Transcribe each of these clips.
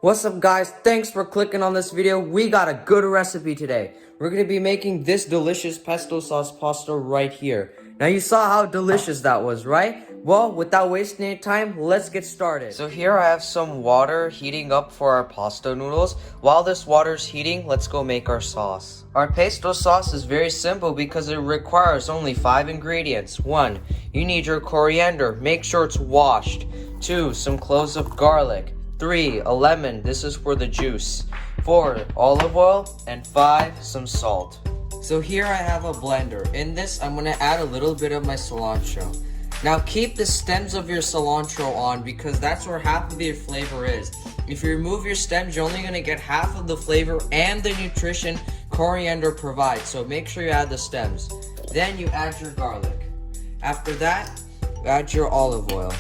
What's up guys, thanks for clicking on this video. We got a good recipe today. We're going to be making this delicious pesto sauce pasta right here. Now you saw how delicious that was, right? Well, without wasting any time, let's get started. So here I have some water heating up for our pasta noodles. While this water's heating, let's go make our sauce. Our pesto sauce is very simple because it requires only 5 ingredients. 1. You need your coriander, make sure it's washed. 2. Some cloves of garlic. 3. A lemon, this is for the juice. 4. Olive oil. And 5. Some salt. So here I have a blender. In this, I'm going to add a little bit of my cilantro. Now keep the stems of your cilantro on because that's where half of your flavor is. If you remove your stems, you're only going to get half of the flavor and the nutrition coriander provides. So make sure you add the stems. Then you add your garlic. After that, you add your olive oil.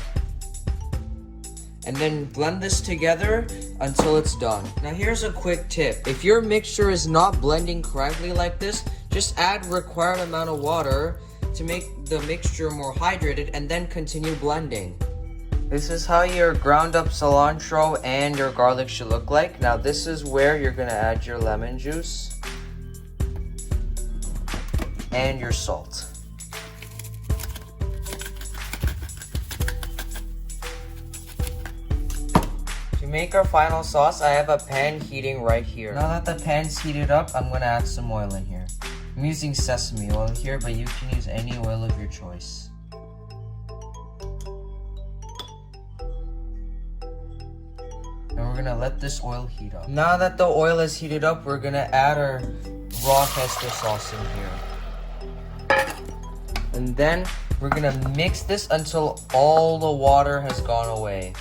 And then blend this together until it's done. Now here's a quick tip. If your mixture is not blending correctly like this, just add required amount of water to make the mixture more hydrated and then continue blending. This is how your ground up cilantro and your garlic should look like. Now this is where you're gonna add your lemon juice and your salt. To make our final sauce, I have a pan heating right here. Now that the pan's heated up, I'm going to add some oil in here. I'm using sesame oil here, but you can use any oil of your choice. And we're going to let this oil heat up. Now that the oil is heated up, we're going to add our raw pesto sauce in here. And then we're going to mix this until all the water has gone away.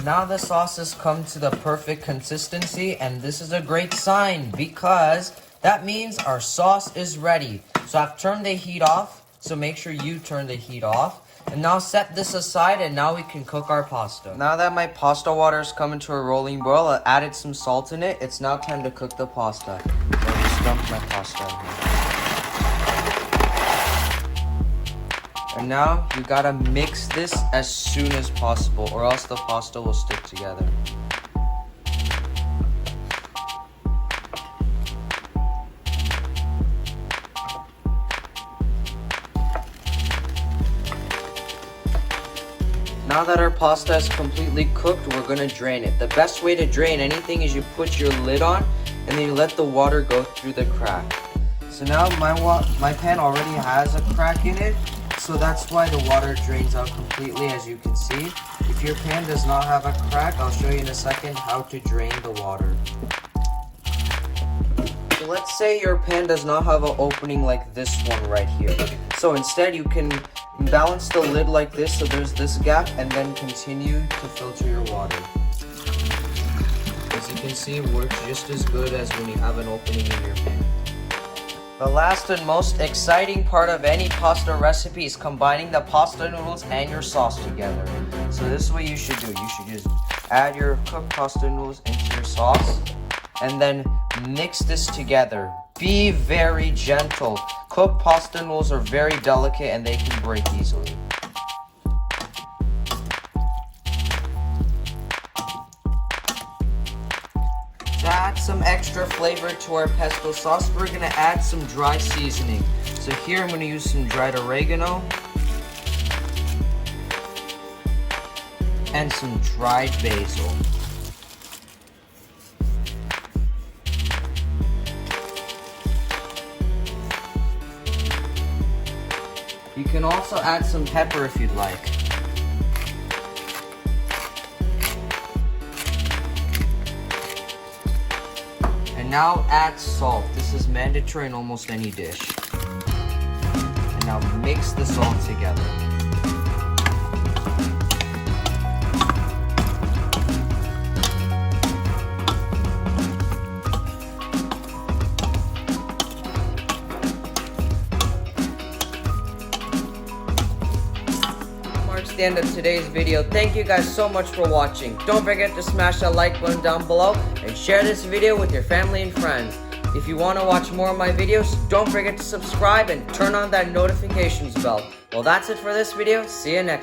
Now the sauce has come to the perfect consistency, and this is a great sign because that means our sauce is ready. So I've turned the heat off, so make sure you turn the heat off. And now set this aside, and now we can cook our pasta. Now that my pasta water has come into a rolling boil, I added some salt in it. It's now time to cook the pasta. I'll just dump my pasta in here. And now you gotta mix this as soon as possible or else the pasta will stick together. Now that our pasta is completely cooked, we're gonna drain it. The best way to drain anything is you put your lid on and then you let the water go through the crack. So now my pan already has a crack in it. So that's why the water drains out completely, as you can see. If your pan does not have a crack, I'll show you in a second how to drain the water. So let's say your pan does not have an opening like this one right here. So instead you can balance the lid like this so there's this gap and then continue to filter your water. As you can see, it works just as good as when you have an opening in your pan. The last and most exciting part of any pasta recipe is combining the pasta noodles and your sauce together. So this is what you should do. You should just add your cooked pasta noodles into your sauce and then mix this together. Be very gentle. Cooked pasta noodles are very delicate and they can break easily. To add some extra flavor to our pesto sauce, we're going to add some dry seasoning. So here I'm going to use some dried oregano and some dried basil. You can also add some pepper if you'd like. Now add salt. This is mandatory in almost any dish. And now mix this all together. Marks the end of today's video. Thank you guys so much for watching. Don't forget to smash that like button down below and share this video with your family and friends. If you want to watch more of my videos, don't forget to subscribe and turn on that notifications bell. Well, that's it for this video. See you next time.